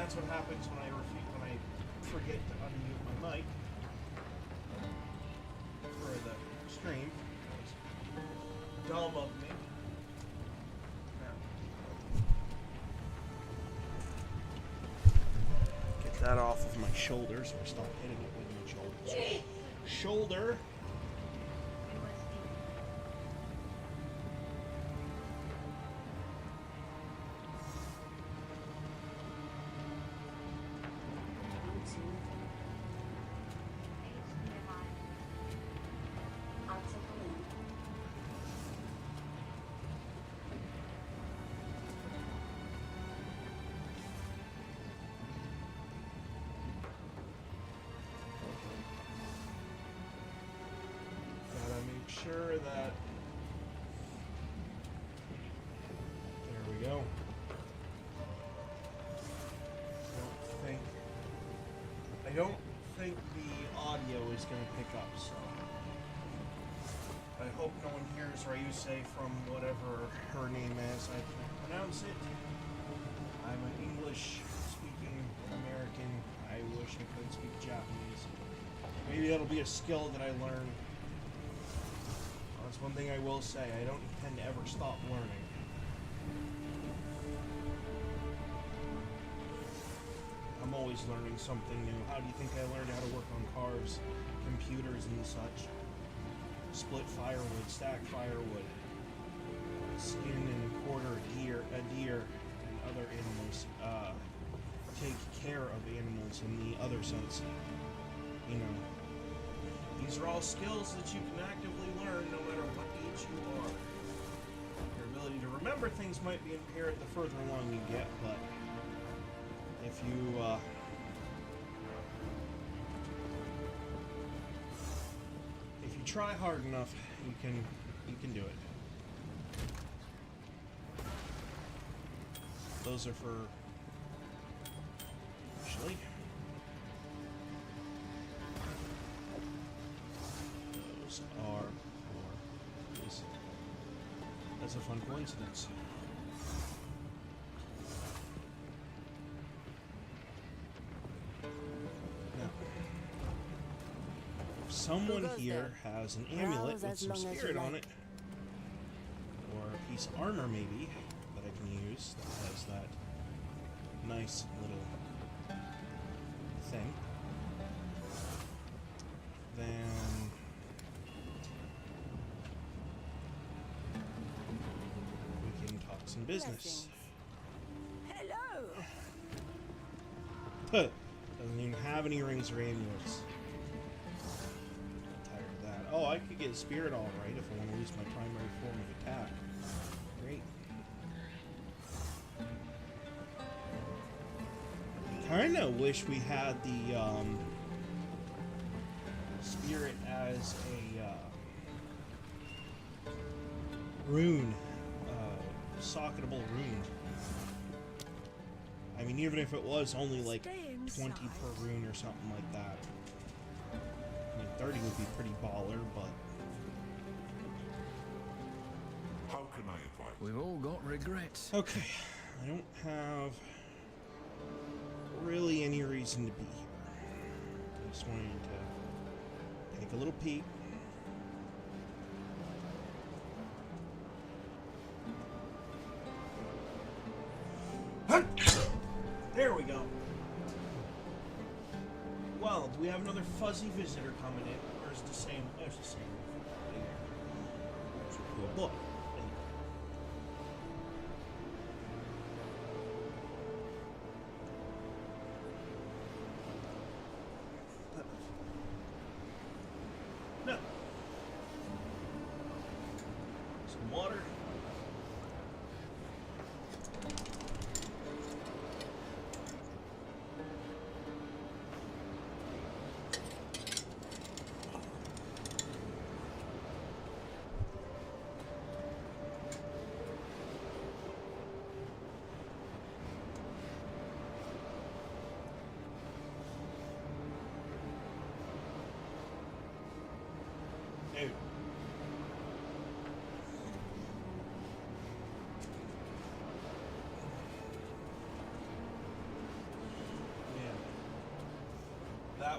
that's what happens when I forget to unmute my mic for the stream. That was dumb of me. Get that off of my shoulders, or stop hitting it with my shoulders. Shoulder. Sure that there we go. I don't think the audio is going to pick up, so I hope no one hears Ryuse from whatever her name is. I can't pronounce it. I'm an English-speaking American. I wish I could speak Japanese. Maybe that'll be a skill that I learn. That's one thing I will say. I don't intend to ever stop learning. I'm always learning something new. How do you think I learned how to work on cars, computers, and such? Split firewood, stack firewood, skin and quarter a deer, and other animals. Take care of animals in the other sense. You know. These are all skills that you can actively learn no matter what age you are. Your ability to remember things might be impaired the further along you get, but if you try hard enough, you can do it. Those are for actually. Are for these. That's a fun coincidence. Now, if someone here has an amulet with some spirit on it, or a piece of armor maybe, that I can use, that has that nice little thing, then some business. Hello. Doesn't even have any rings or amulets. I'm tired of that. Oh, I could get spirit all right if I want to use my primary form of attack. Great. Kinda wish we had the spirit as a rune. Socketable rune. I mean, even if it was only like 20 per rune or something like that. I mean, 30 would be pretty baller, but... How can I advise? We've all got regrets. Okay, I don't have really any reason to be here. I just wanted to take a little peek. There we go. Well, do we have another fuzzy visitor coming in? Or is it the same? There's the same. There's a cool book. No. Some water.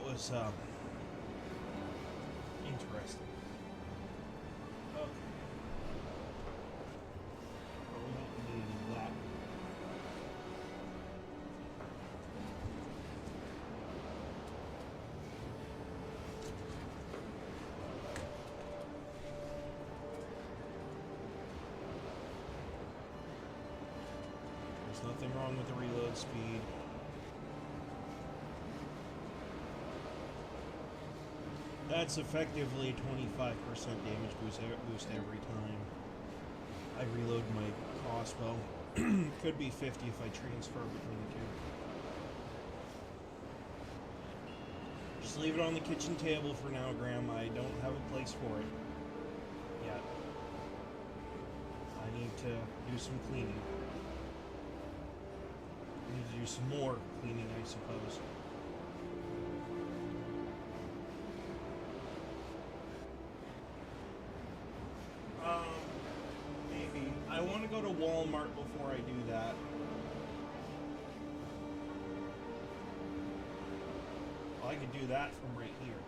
was interesting. Okay. But we don't need to do that. There's nothing wrong with the reload speed. That's effectively 25% damage boost every time I reload my crossbow. Could be 50 if I transfer between the two. Just leave it on the kitchen table for now, Graham. I don't have a place for it yet. I need to do some cleaning. I need to do some more cleaning, I suppose. Maybe. I want to go to Walmart before I do that. Well, I could do that from right here.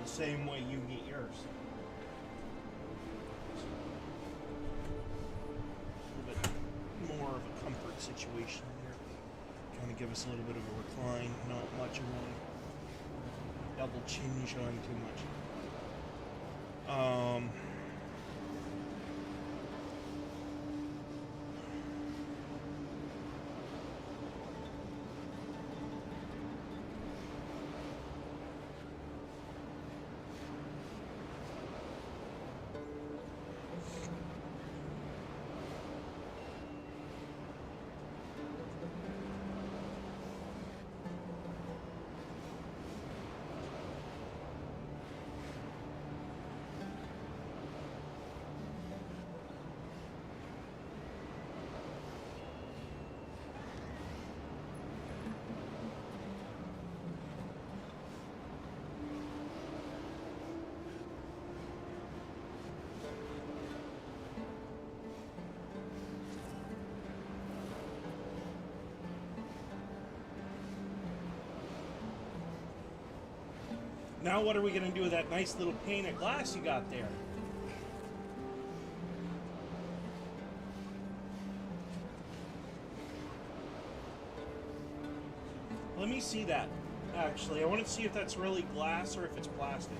The same way you get yours. A little bit more of a comfort situation here. Kind of give us a little bit of a recline, not much of one. Double chin showing too much. Now what are we going to do with that nice little pane of glass you got there? Let me see that, actually. I want to see if that's really glass or if it's plastic.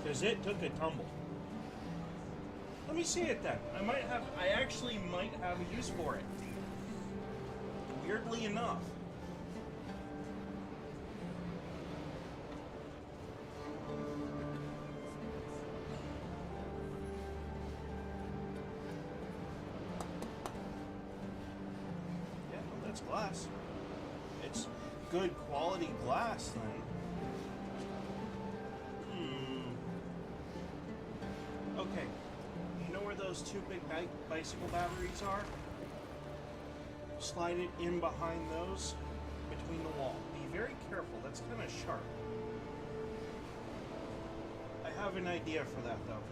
Because it took a tumble. Let me see it then. I actually might have a use for it. Weirdly enough. Glass. It's good quality glass then. Okay. You know where those two big bicycle batteries are? Slide it in behind those, between the wall. Be very careful, that's kind of sharp. I have an idea for that though.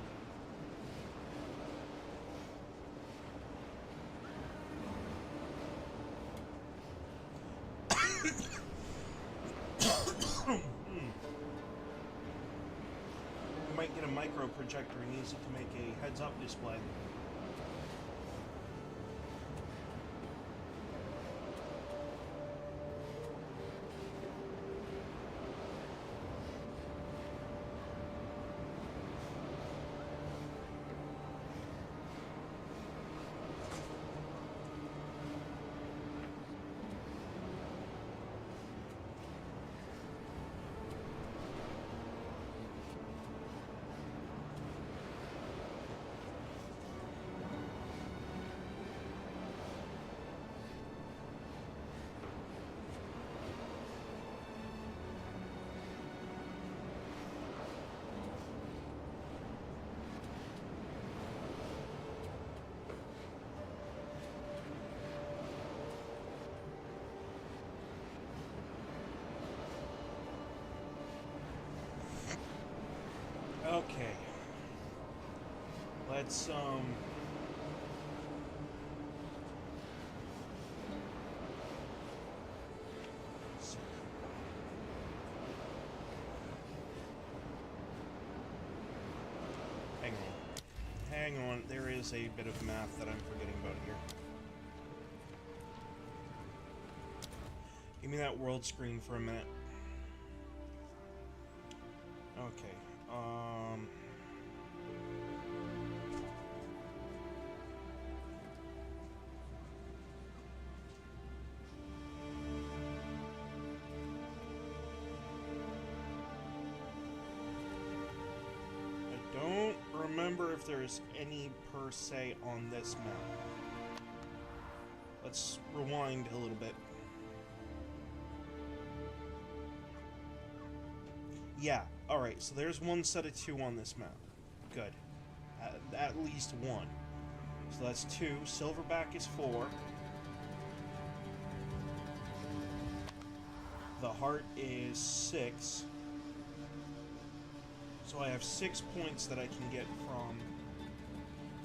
Might get a micro projector and use it to make a heads-up display. Okay. Let's hang on. There is a bit of math that I'm forgetting about here. Give me that world screen for a minute. Okay. I don't remember if there's any per se on this map. Let's rewind a little bit. Yeah, alright, so there's one set of 2 on this map. Good. At least 1. So that's 2. Silverback is 4. The heart is 6. So I have 6 points that I can get from...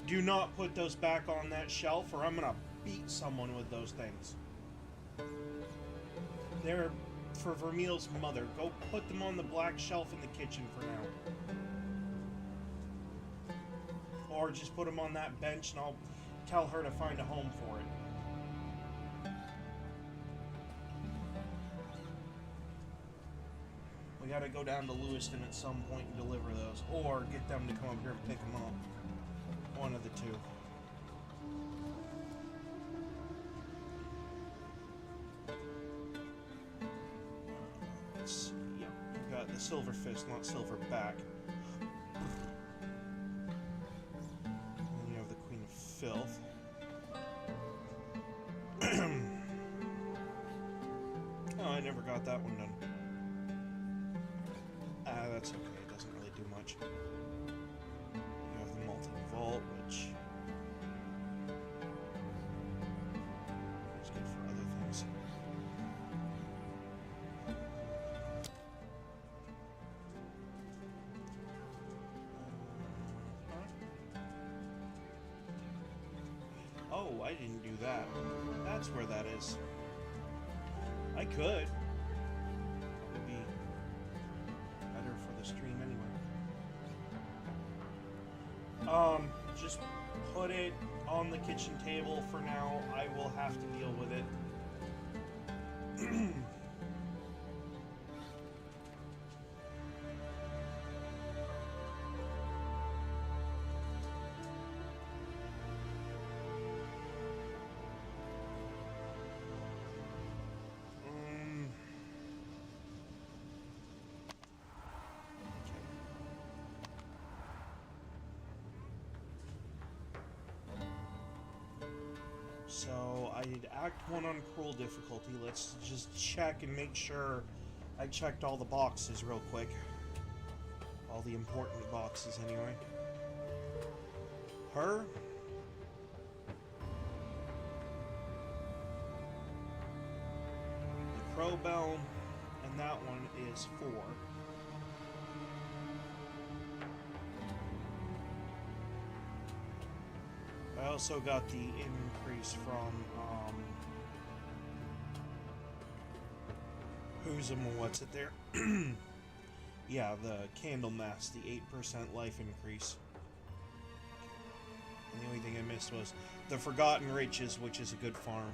Do not put those back on that shelf or I'm gonna beat someone with those things. They're for Vermeil's mother. Go put them on the black shelf in the kitchen for now. Or just put them on that bench and I'll tell her to find a home for it. We gotta go down to Lewiston at some point and deliver those. Or get them to come up here and pick them up. One of the two. Yeah, we've got the silver fist, not silver back. And then you have the Queen of Filth. Oh, I never got that one done. That's okay, it doesn't really do much. You have the multi-vault, which is good for other things. Oh, I didn't do that. That's where that is. I could. Would be better for the stream anyway. Just put it on the kitchen table for now. I will have to deal with it. So I did Act 1 on Cruel difficulty. Let's just check and make sure I checked all the boxes real quick. All the important boxes anyway. Her. The Crow Bell, and that one is 4. I also got the increase from, what's it there? Yeah, the Candle Mass, the 8% life increase. And the only thing I missed was the Forgotten Riches, which is a good farm.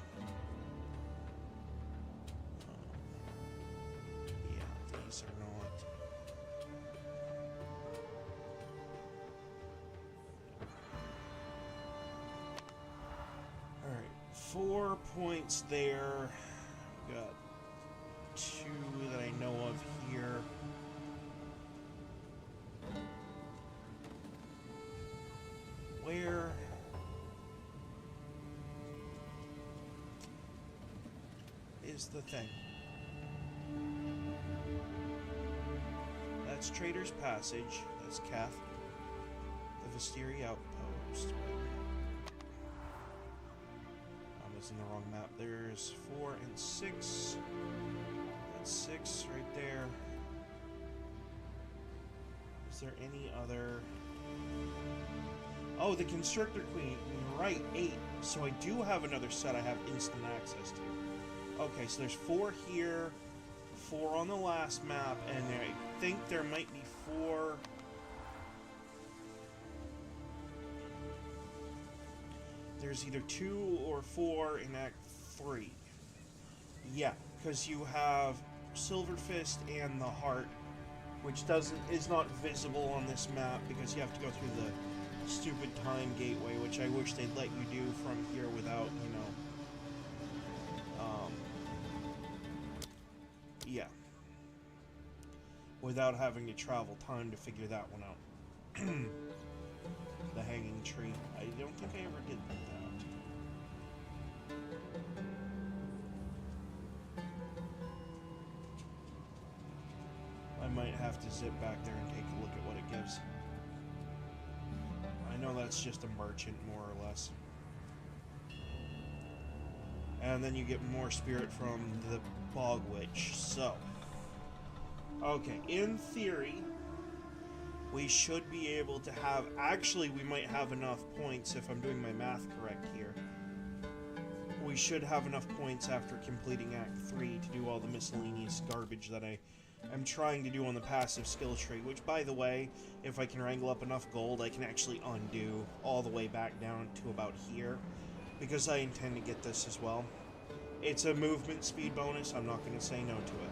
Yeah, these are not. Alright, 4 points there. We got 2 that I know of here. Where is the thing? That's Trader's Passage. That's Kath. The Visteri Outpost. I was in the wrong map. There's 4 and 6. That's 6 right there. Is there any other... Oh, the Constrictor Queen. Right, 8. So I do have another set I have instant access to. Okay, so there's 4 here, 4 on the last map, and I think there might be 4... There's either 2 or 4 in Act 3. Yeah, because you have Silver Fist and the Heart, which is not visible on this map because you have to go through the stupid time gateway, which I wish they'd let you do from here without, yeah. Without having to travel time to figure that one out. The hanging tree. I don't think I ever did that. I might have to zip back there and take a look at what it gives. I know that's just a merchant, more or less. And then you get more spirit from the Bog Witch. So, okay, in theory, we should be able to have... Actually, we might have enough points, if I'm doing my math correct here. We should have enough points after completing Act 3 to do all the miscellaneous garbage that I'm trying to do on the passive skill tree, which, by the way, if I can wrangle up enough gold, I can actually undo all the way back down to about here, because I intend to get this as well. It's a movement speed bonus. I'm not going to say no to it.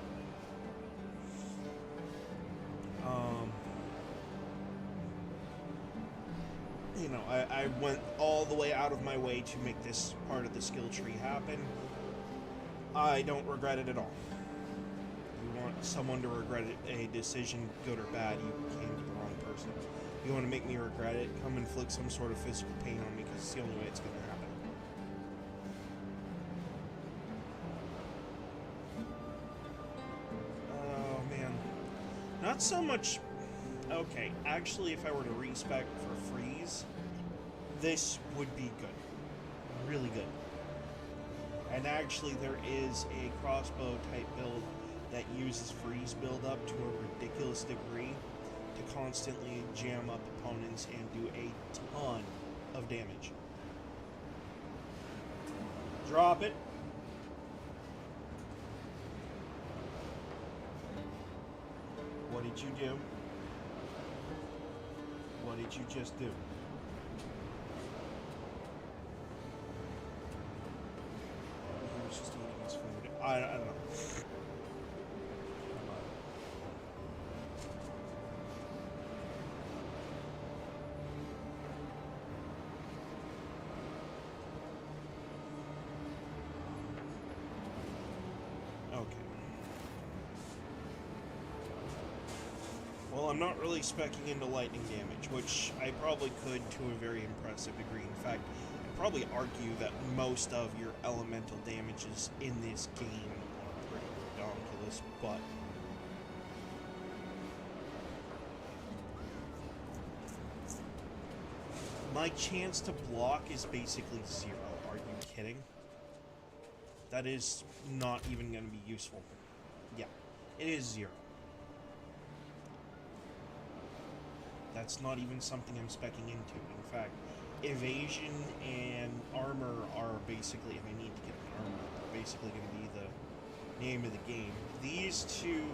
I went all the way out of my way to make this part of the skill tree happen. I don't regret it at all. You want someone to regret a decision, good or bad, you came to the wrong person. You want to make me regret it, come inflict some sort of physical pain on me, because it's the only way it's going to happen. Oh, man. Not so much... Okay, actually, if I were to respec for freeze, this would be good. Really good. And actually, there is a crossbow type build that uses freeze build-up to a ridiculous degree to constantly jam up opponents and do a ton of damage. Drop it. What did you do? What did you just do? He was just eating his food. I don't know. Well, I'm not really speccing into lightning damage, which I probably could to a very impressive degree. In fact, I'd probably argue that most of your elemental damages in this game are pretty ridiculous, but... my chance to block is basically 0. Are you kidding? That is not even going to be useful. Yeah, it is 0. That's not even something I'm speccing into. In fact, evasion and armor are basically, if I need to get an armor, are basically going to be the name of the game. These two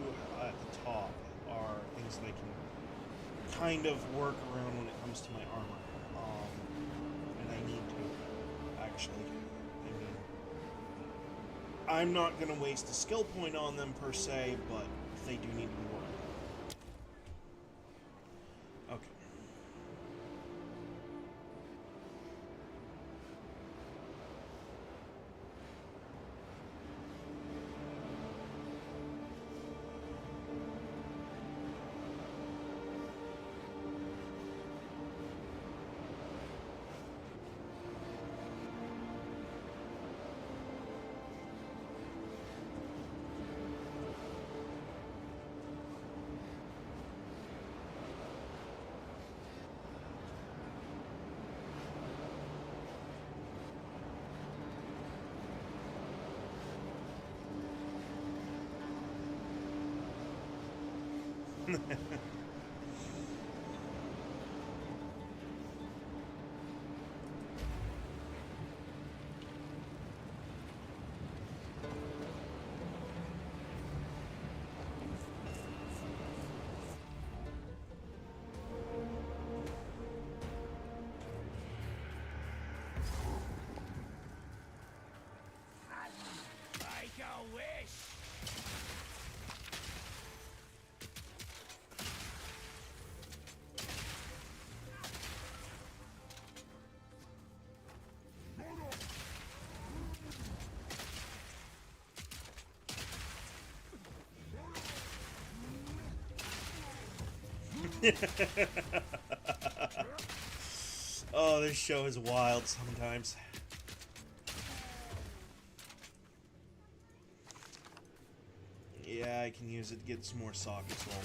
at the top are things that I can kind of work around when it comes to my armor. And I need to, actually. I mean, I'm not going to waste a skill point on them per se, but they do need to be worked. Okay. Oh, this show is wild sometimes. Yeah, I can use it to get some more sockets rolling,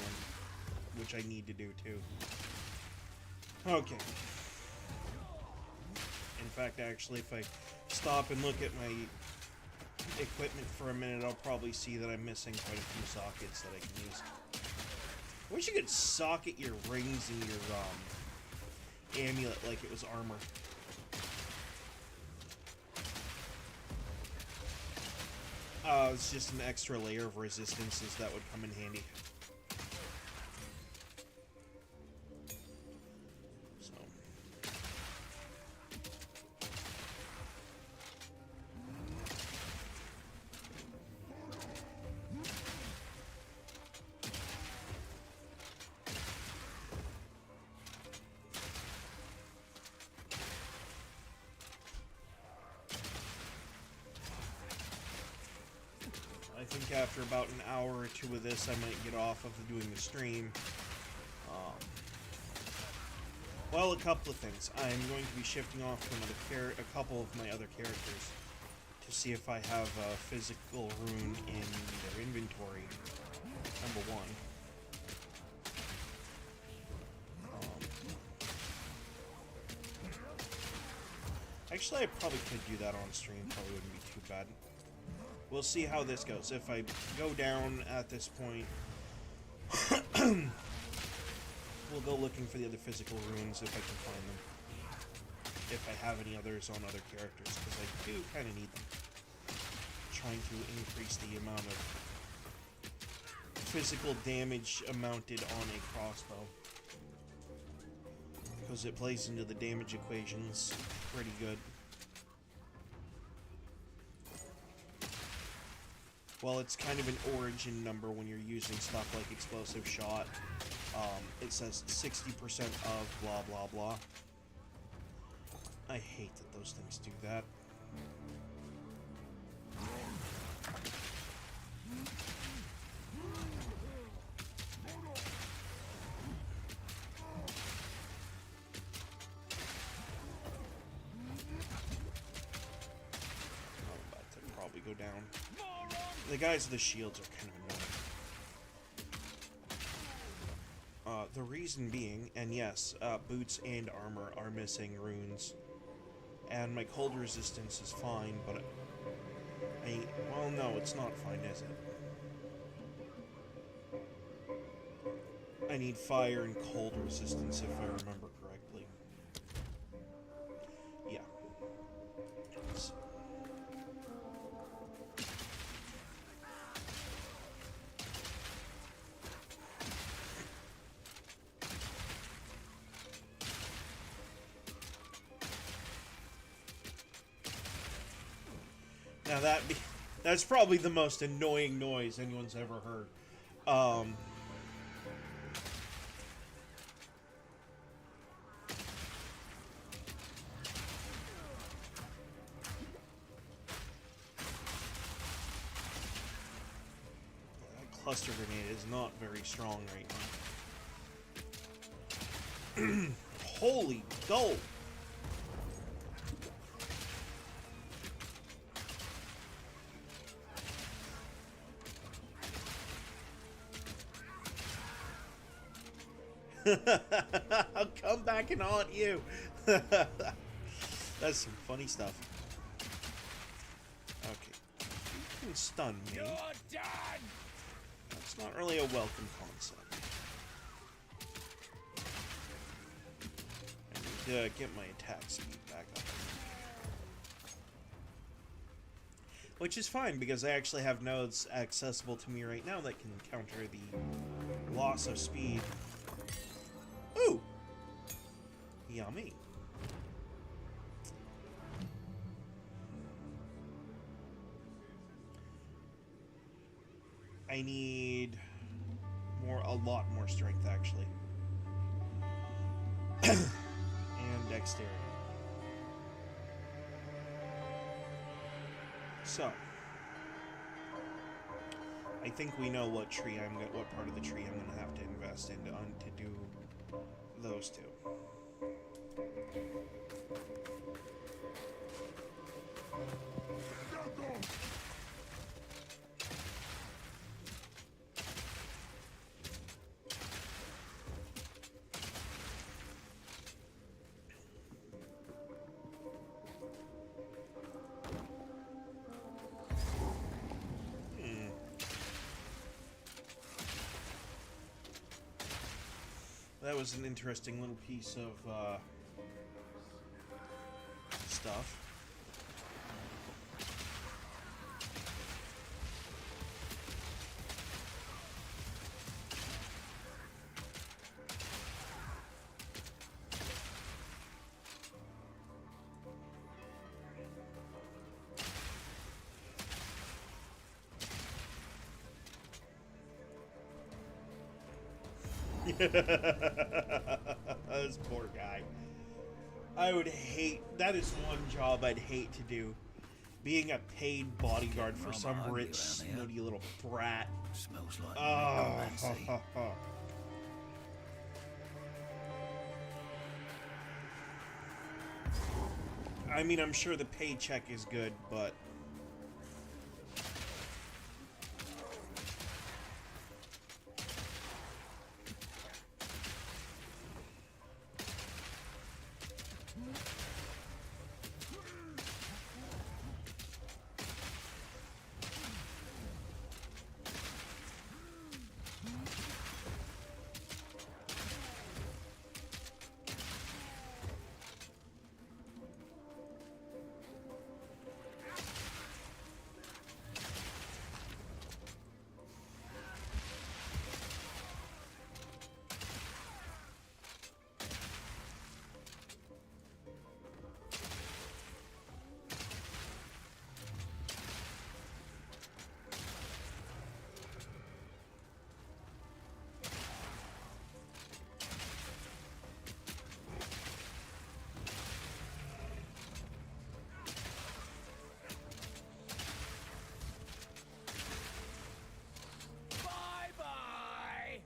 which I need to do too. Okay. In fact, actually, if I stop and look at my equipment for a minute, I'll probably see that I'm missing quite a few sockets that I can use. I wish you could socket your rings and your amulet like it was armor. It's just an extra layer of resistances that would come in handy. So. I think after about an hour or two of this, I might get off of doing the stream. Well, a couple of things. I'm going to be shifting off to a couple of my other characters to see if I have a physical rune in their inventory. Number one. Actually, I probably could do that on stream. Probably wouldn't be too bad. We'll see how this goes. If I go down at this point, we'll go looking for the other physical runes if I can find them. If I have any others on other characters, because I do kind of need them. Trying to increase the amount of physical damage mounted on a crossbow. Because it plays into the damage equations pretty good. Well, it's kind of an origin number when you're using stuff like explosive shot. It says 60% of blah blah blah. I hate that those things do that. I'm about to probably go down. The guys with the shields are kind of annoying. The reason being, and yes, boots and armor are missing runes. And my cold resistance is fine, but well, no, it's not fine, is it? I need fire and cold resistance if I remember correctly. Yeah. So. Now that's probably the most annoying noise anyone's ever heard. That cluster grenade is not very strong right now. Holy gold! I'll come back and haunt you. That's some funny stuff. Okay. You can stun me. You're done. That's not really a welcome concept. I need to get my attack speed back up. Which is fine, because I actually have nodes accessible to me right now that can counter the loss of speed. Ooh! Yummy. I need a lot more strength, actually. And dexterity. So, I think we know what part of the tree I'm gonna have to invest into to do those two. That was an interesting little piece of stuff. This poor guy. I would hate... That is one job I'd hate to do. Being a paid bodyguard for some rich, snooty little brat. Smells like Oh. necromancy. I mean, I'm sure the paycheck is good, but... Bye-bye!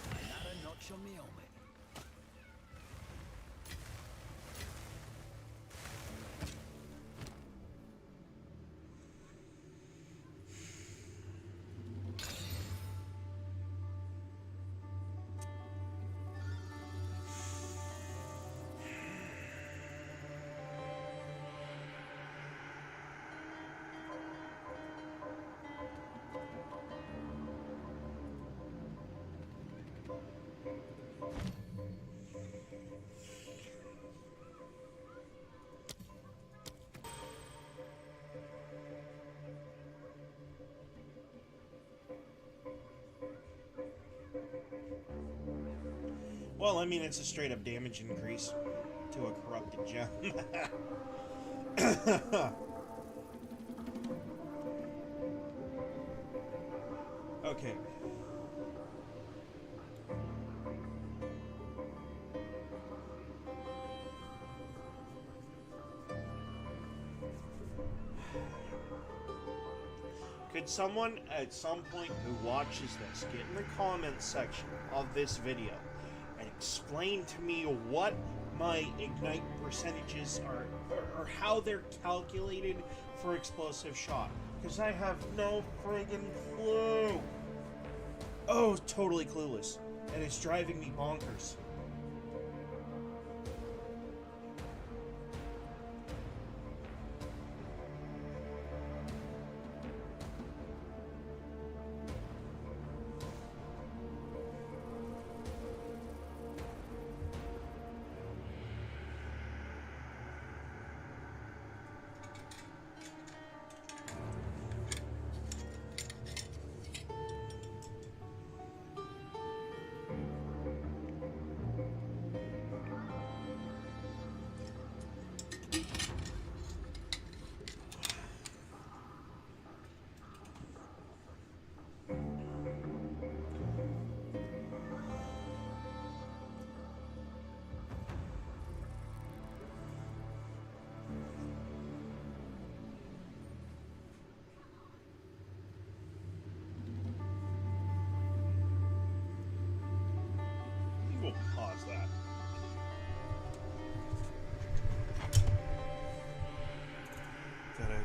Another notch on the helmet. Well, I mean, it's a straight-up damage increase to a corrupted gem. Okay. Could someone at some point who watches this get in the comments section of this video and explain to me what my ignite percentages are, or how they're calculated for explosive shot? Because I have no friggin' clue. Oh, totally clueless. And it's driving me bonkers.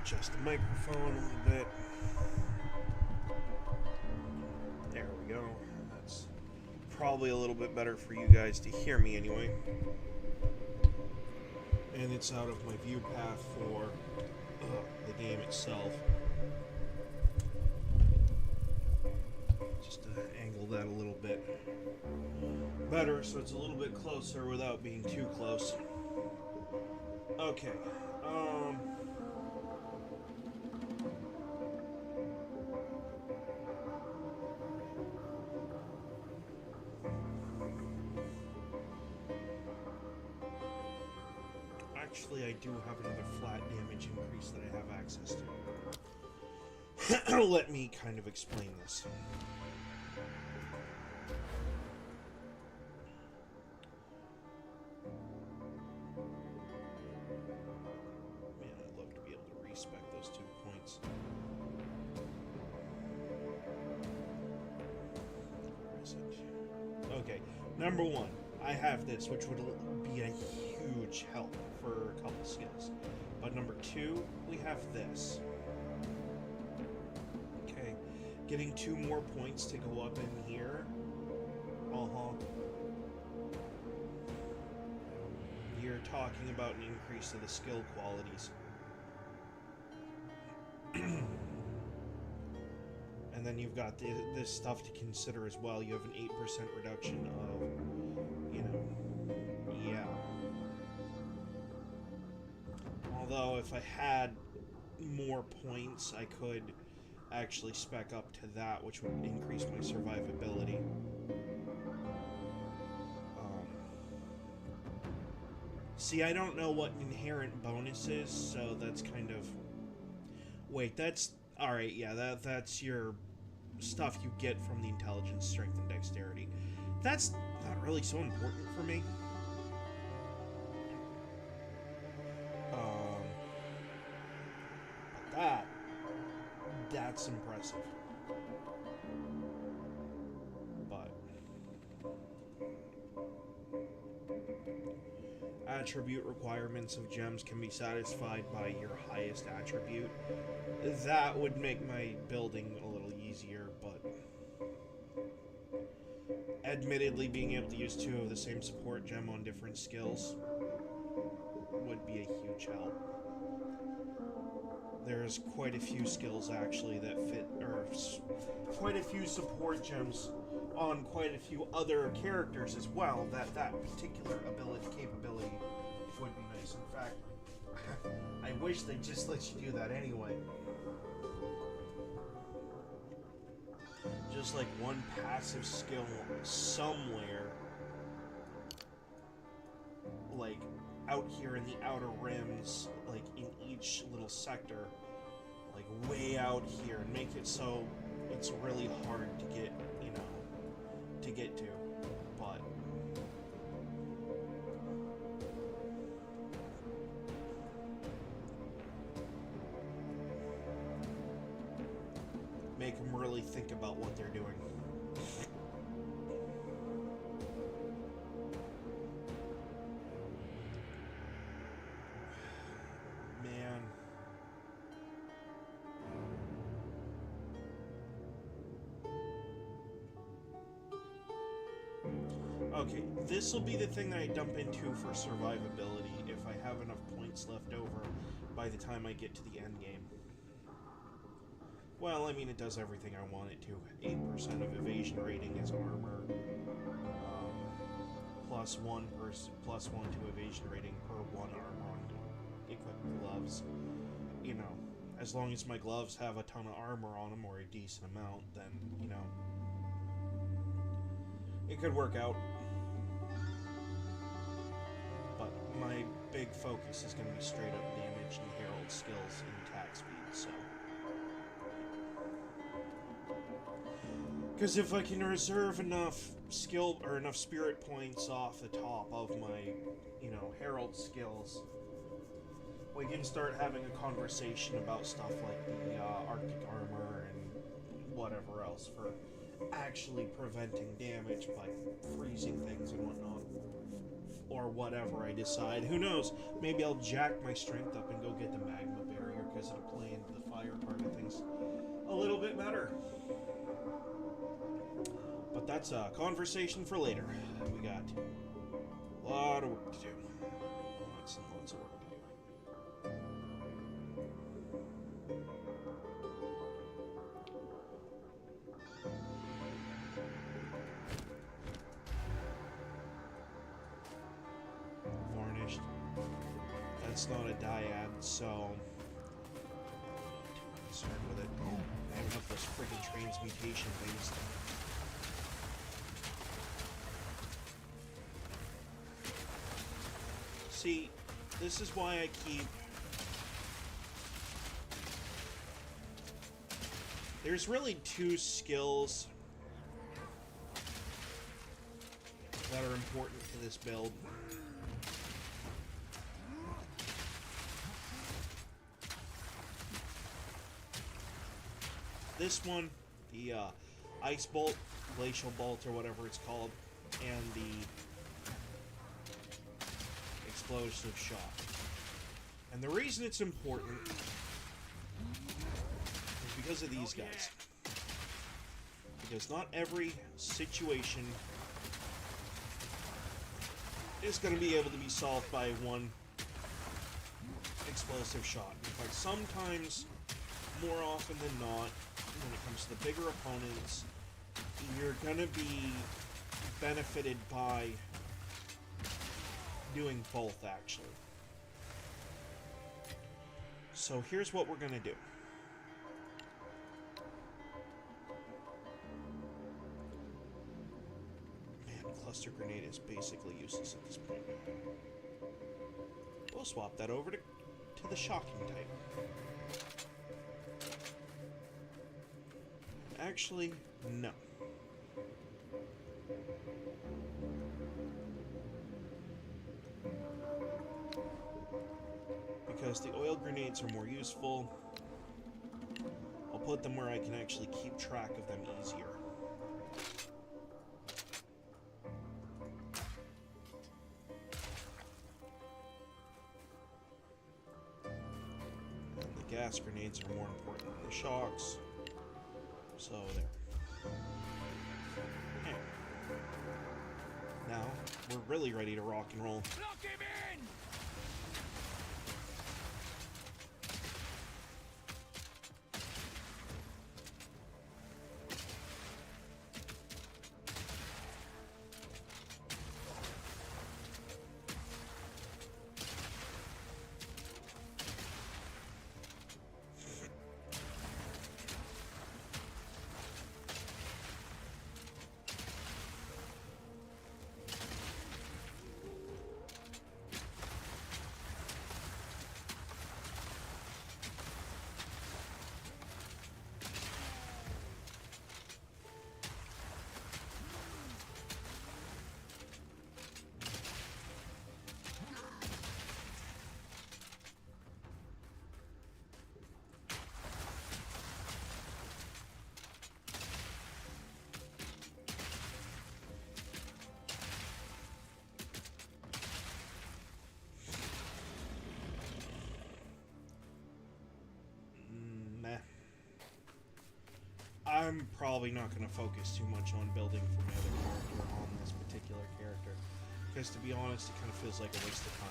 adjust the microphone a little bit. There we go. That's probably a little bit better for you guys to hear me anyway. And it's out of my view path for the game itself. Just to angle that a little bit better so it's a little bit closer without being too close. Okay. Actually, I do have another flat damage increase that I have access to. Let me kind of explain this. Man, I'd love to be able to respec those 2 points. Where is it? Okay, number 1. I have this, which would be a huge help for a couple skills. But number 2, we have this. Okay, getting 2 more points to go up in here. You're talking about an increase of the skill qualities. And then you've got this stuff to consider as well. You have an 8% reduction of, you know, yeah. Although if I had more points, I could actually spec up to that, which would increase my survivability. See, I don't know what inherent bonus is, so that's kind of... Wait, that's... Alright, yeah, that's your stuff you get from the intelligence, strength, and dexterity. That's not really so important for me. But that's impressive. But attribute requirements of gems can be satisfied by your highest attribute. That would make my building a little easier, but admittedly being able to use 2 of the same support gem on different skills would be a huge help. There's quite a few skills actually that fit, or quite a few support gems on quite a few other characters as well, that particular capability would be nice. In fact, I wish they'd just let you do that anyway. Just like one passive skill somewhere, like out here in the outer rims, like in each little sector, like way out here, and make it so it's really hard to get, you know, to get to. But make them really think about what they're doing. Okay, this will be the thing that I dump into for survivability if I have enough points left over by the time I get to the end game. Well, I mean, it does everything I want it to. 8% of evasion rating is armor, plus one to evasion rating per 1 armor on equipped gloves. You know, as long as my gloves have a ton of armor on them, or a decent amount, then, you know, it could work out. But my big focus is going to be straight up damage and herald skills and attack speed, so. Because if I can reserve enough skill or enough spirit points off the top of my, you know, herald skills, we can start having a conversation about stuff like the Arctic armor and whatever else for actually preventing damage by freezing things and whatnot. Or whatever I decide. Who knows? Maybe I'll jack my strength up and go get the magma barrier, because it'll play into the fire part of things a little bit better. But that's a conversation for later. We got a lot of work to do. Lots and lots of work to do. Varnished. That's not a dyad, so I'm not too concerned with it. I have enough of those freaking transmutation things. See, this is why I keep... There's really two skills that are important to this build. This one, the Ice Bolt, Glacial Bolt, or whatever it's called, and the Explosive Shot. And the reason it's important is because of these guys. Because not every situation is going to be able to be solved by one explosive shot. In fact, sometimes, more often than not, when it comes to the bigger opponents, you're going to be benefited by doing both, actually. So here's what we're going to do. Man, Cluster Grenade is basically useless at this point. We'll swap that over to the Shocking type. Actually, no. Because the oil grenades are more useful, I'll put them where I can actually keep track of them easier. And the gas grenades are more important than the shocks. So there. Okay. Now, we're really ready to rock and roll. Lock him in! I'm probably not going to focus too much on building for my other character on this particular character. Because to be honest, it kind of feels like a waste of time.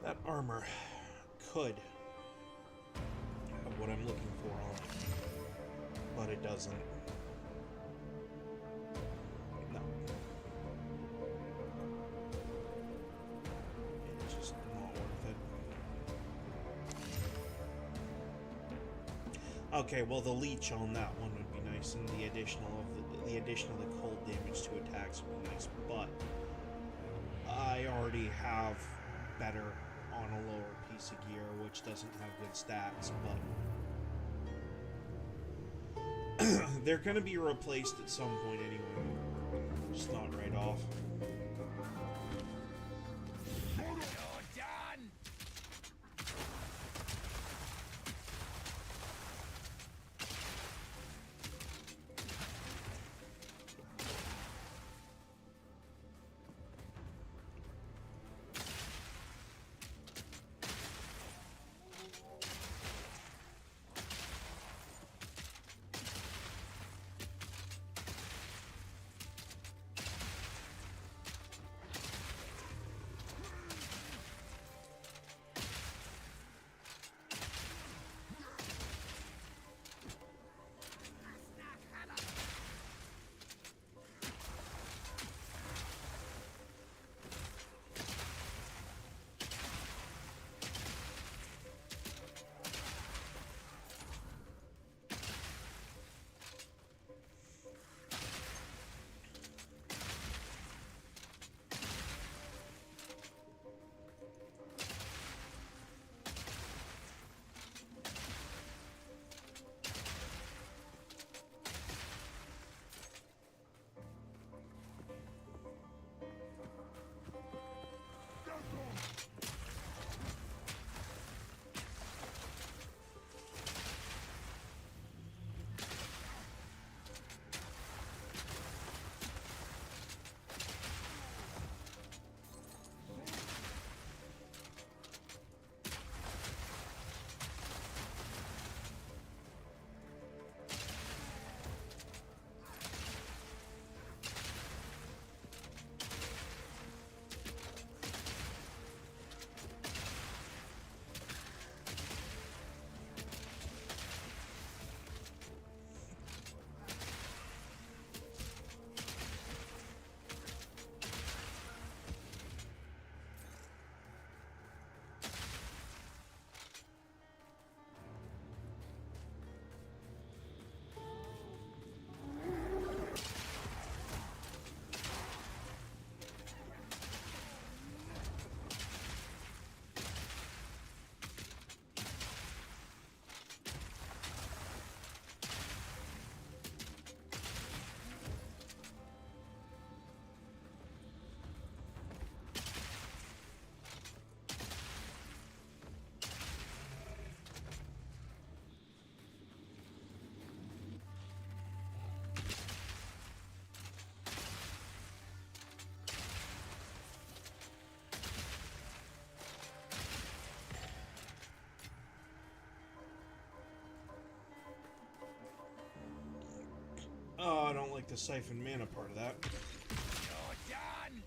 That armor could have what I'm looking for on it, but it doesn't. No. It's just not worth it. Okay, well the leech on that one would be nice, and the additional of the cold damage to attacks would be nice, but I already have better on a lower piece of gear, which doesn't have good stats, but they're going to be replaced at some point anyway. Just not right off. You're done! Oh, I don't like the siphon mana part of that. You're done!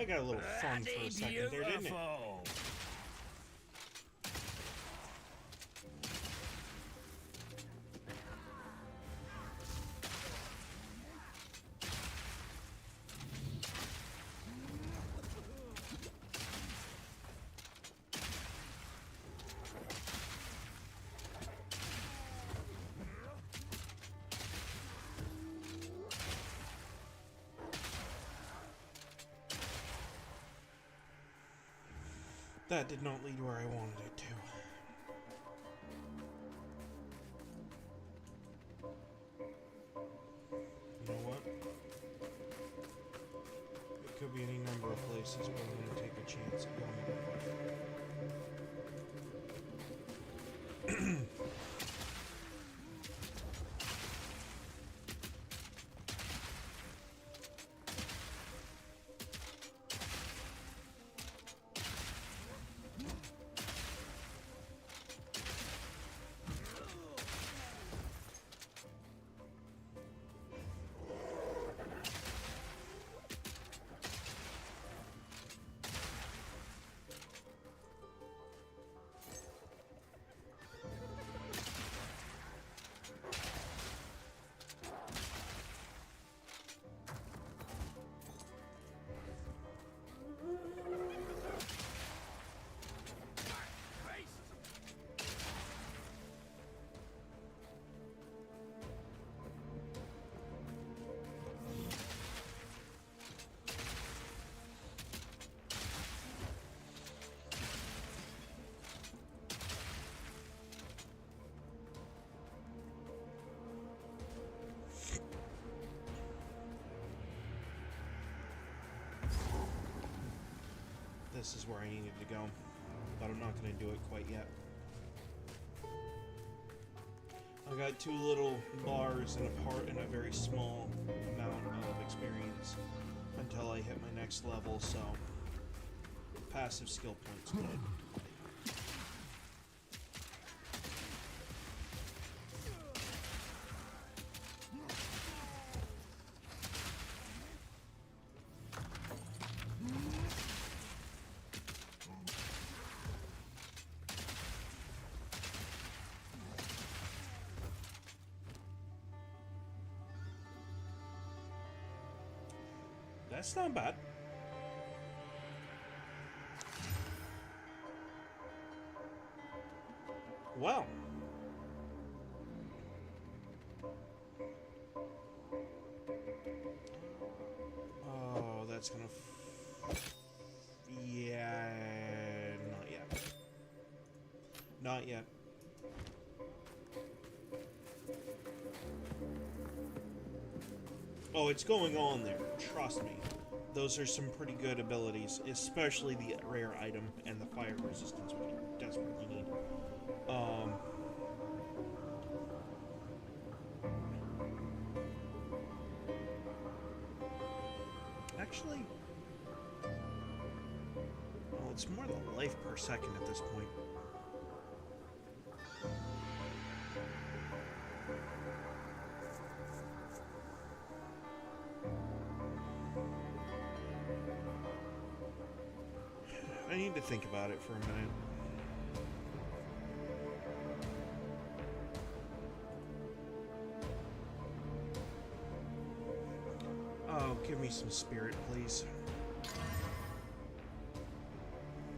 That got a little fun for a Bloody second there, didn't it? beautiful. That did not lead where I wanted it to. You know what? It could be any number of places, but I'm going to take a chance at going to the fire. This is where I needed to go, but I'm not going to do it quite yet. I got 2 little bars and a very small amount of experience until I hit my next level, so passive skill points good. That's not bad. Well. Oh, that's gonna... yeah, not yet. Not yet. Oh, it's going on there. Trust me. Those are some pretty good abilities, especially the rare item and the fire resistance, which you desperately need. Actually, well, it's more the life per second at this point. I need to think about it for a minute. Oh, give me some spirit, please.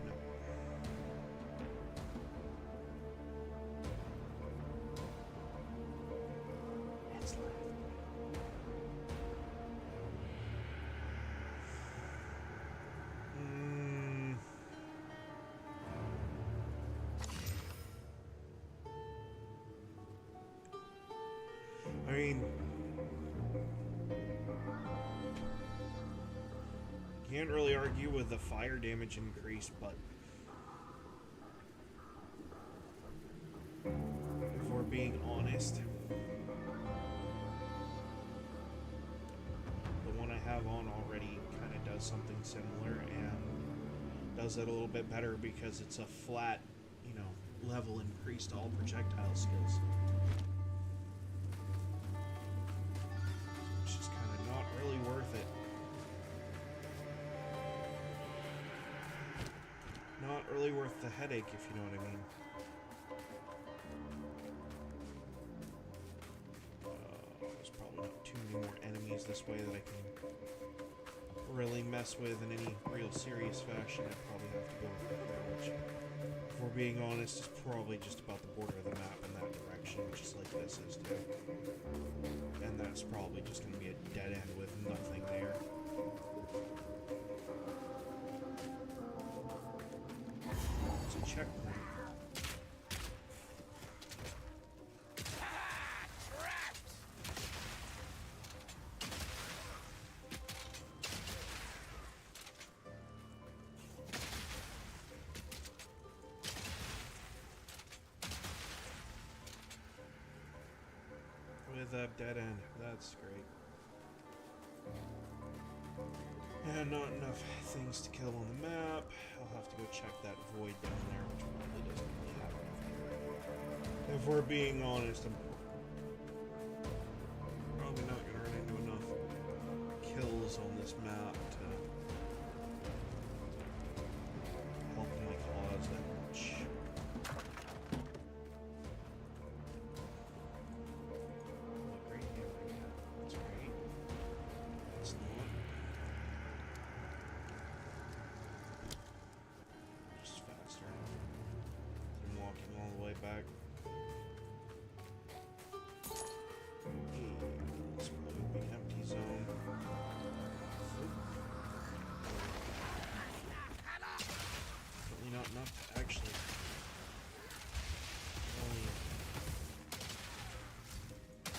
No. It's life. I mean, can't really argue with the fire damage increase, but if we're being honest, the one I have on already kind of does something similar and does it a little bit better because it's a flat, you know, level increase to all projectile skills. Which is kind of not really worth it. really worth the headache, if you know what I mean. There's probably not too many more enemies this way that I can really mess with in any real serious fashion. I'd probably have to go over here, which, if we're being honest, is probably just about the border of the map in that direction, just like this is too. And that's probably just going to be a dead end with nothing there. It's a checkpoint. With a dead end. That's great. And not enough things to kill on the map. I'll have to go check that void down there, which probably doesn't really have enough. If we're being honest, I'm probably not going to run into enough kills on this map to help my cause that much. Great area. That's great. That's not. Just faster. I'm walking all the way back. It's probably an empty zone. Certainly not enough to actually. I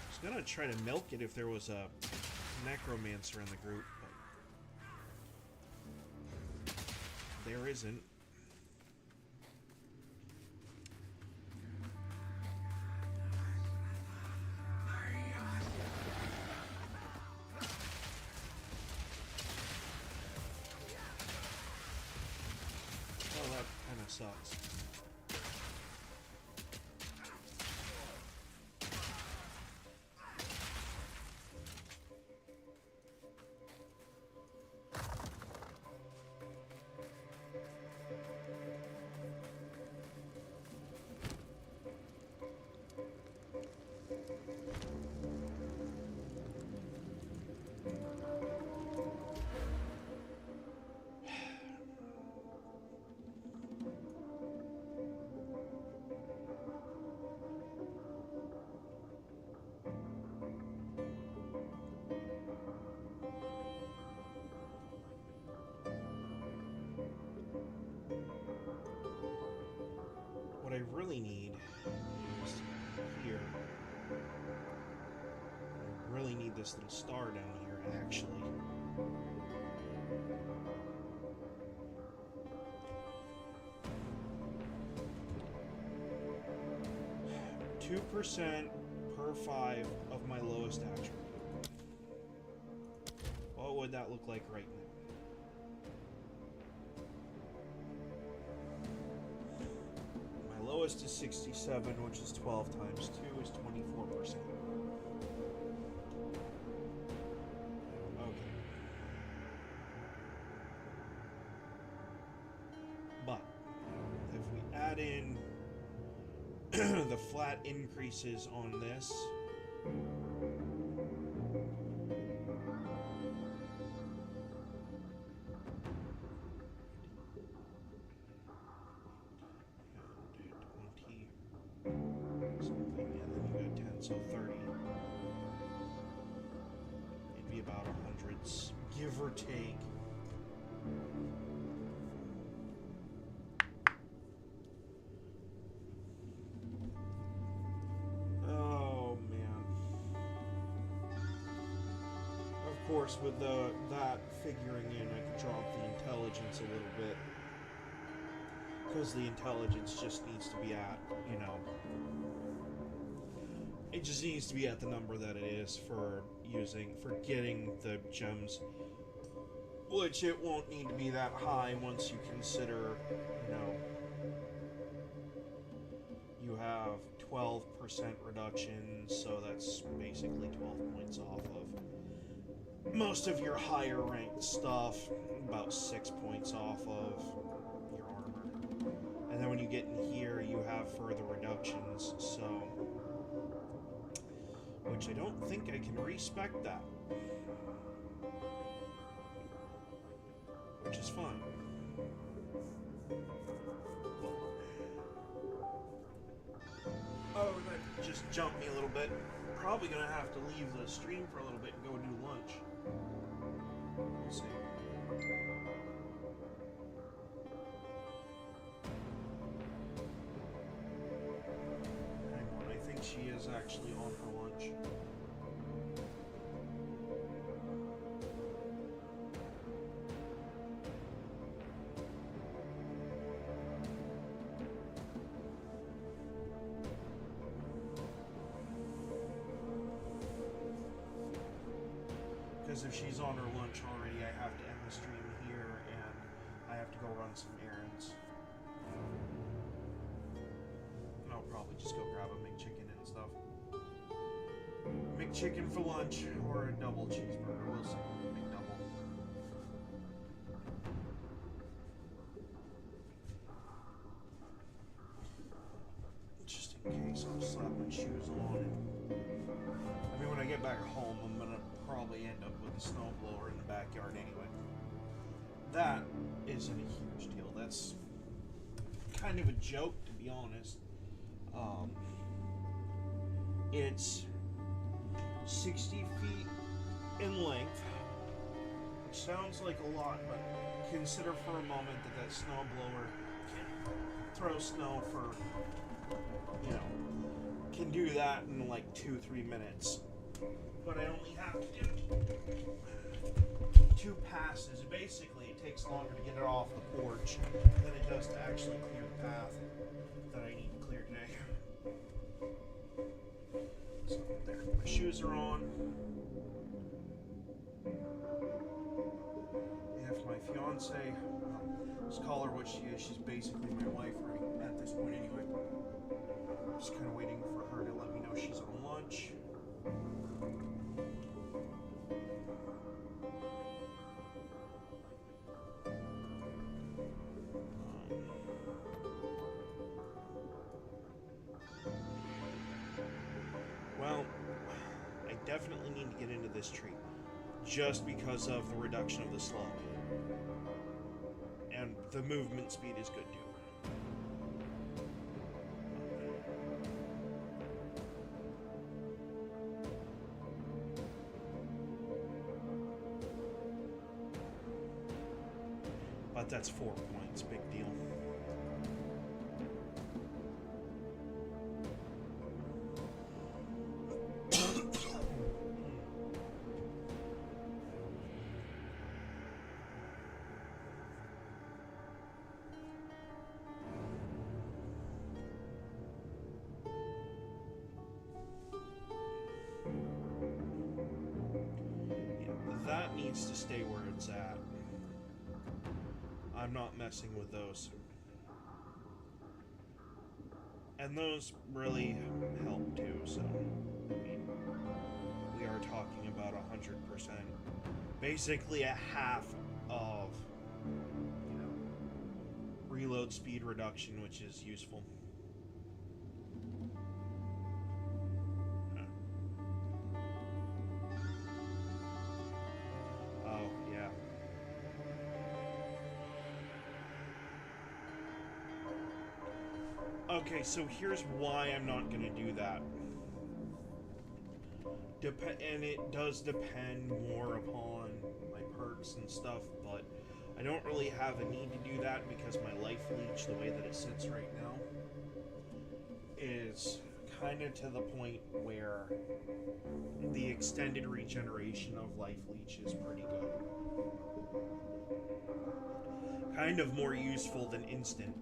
was gonna try to milk it if there was a necromancer in the group, but there isn't. Oh, that kind of sucks. What I really need is here. I really need this little star down here, actually. %2 per 5 of my lowest attribute. What would that look like right now? Lowest is 67, which is 12 times 2 is 24%. Okay. But if we add in the flat increases on this, so 30. It'd be about 100, give or take. Oh man. Of course, with that figuring in, I could drop the intelligence a little bit. Because the intelligence just needs to be at, you know, it just needs to be at the number that it is for getting the gems, which it won't need to be that high once you consider, you know, you have 12% reduction, so that's basically 12 points off of most of your higher ranked stuff, about 6 points off of your armor. get in here, you have further reductions, so... Which I don't think I can respec that. Which is fine. Oh, that just jumped me a little bit. Probably gonna have to leave the stream for a little bit and go do lunch. We'll see. Hang on, I think she is actually on her lunch. Because if she's on her lunch already, I have to end the stream here, and I have to go run some errands. And I'll probably just go grab a McChicken and stuff. McChicken for lunch, or a double cheeseburger, we'll see. McDouble. Just in case, I'll slap my shoes on. I mean, when I get back home, I'm gonna probably end up with a snowblower in the backyard anyway. That isn't a huge deal. That's kind of a joke, to be honest. It's 60 feet in length, which sounds like a lot, but consider for a moment that that snowblower can throw snow for, you know, can do that in like 2-3 minutes. But I only have to do 2 passes. Basically, it takes longer to get it off the porch than it does to actually clear the path that I need to clear today. So, there. My shoes are on. If my fiance, let's call her what she is, she's basically my wife right at this point anyway. I'm just kind of waiting for her to let me know she's on lunch. Well, I definitely need to get into this tree, just because of the reduction of the slope. And the movement speed is good too. But that's 4 points, big deal. That needs to stay where it's at. I'm not messing with those. And those really help too, so I mean, we are talking about 100%. Basically a half of, you know, reload speed reduction, which is useful. Okay, so here's why I'm not going to do that. And it does depend more upon my perks and stuff, but I don't really have a need to do that because my life leech, the way that it sits right now, is kind of to the point where the extended regeneration of life leech is pretty good. Kind of more useful than instant.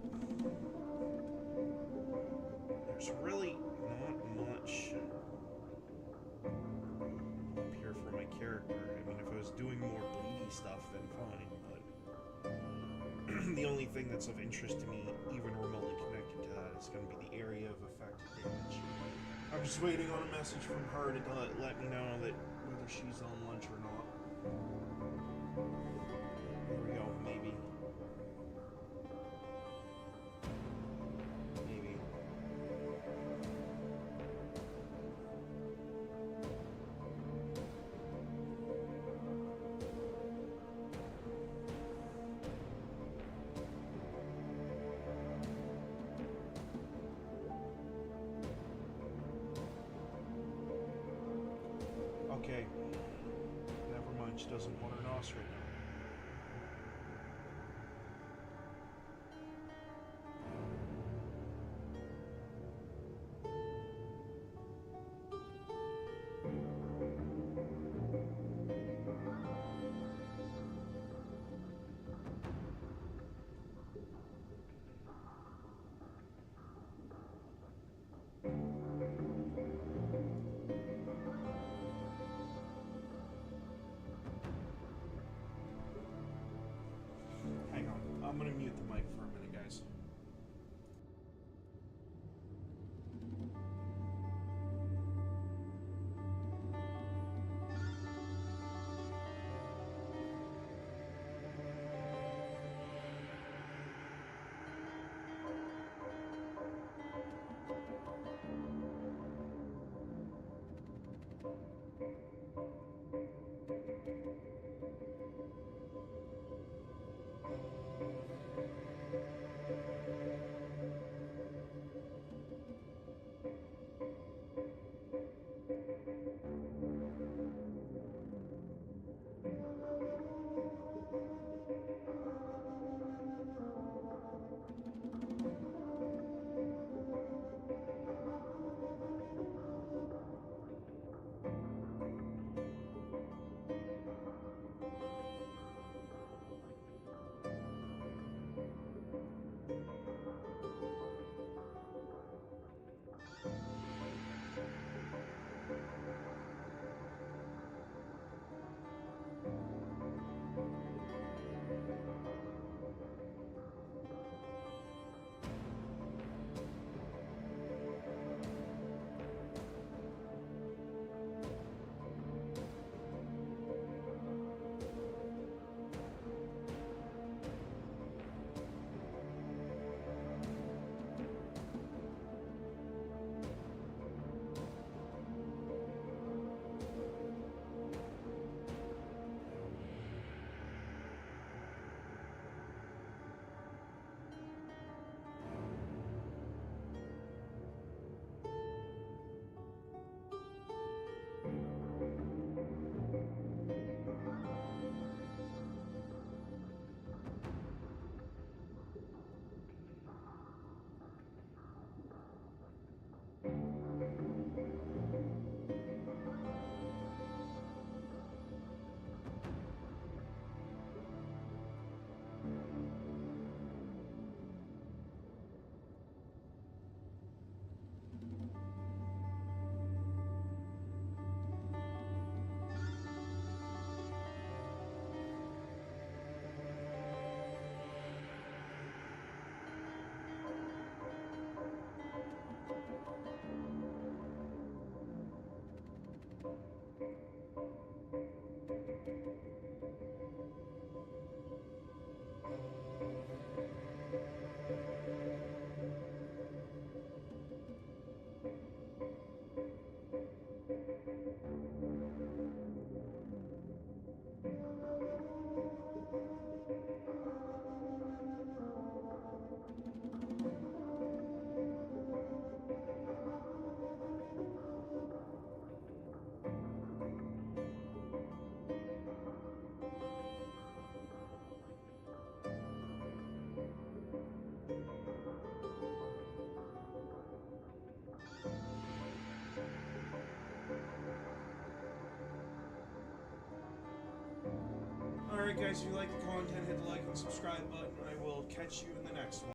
There's really not much up here for my character. I mean, if I was doing more bleedy stuff, then fine, but the only thing that's of interest to me, even remotely connected to that, is going to be the area of effective damage. I'm just waiting on a message from her to let me know that whether she's on lunch or not. There we go, maybe. Okay. Never mind, she doesn't want her nos right now. Hang on, I'm gonna mute the mic for a minute, guys. Alright guys, if you like the content, hit the like and subscribe button. I will catch you in the next one.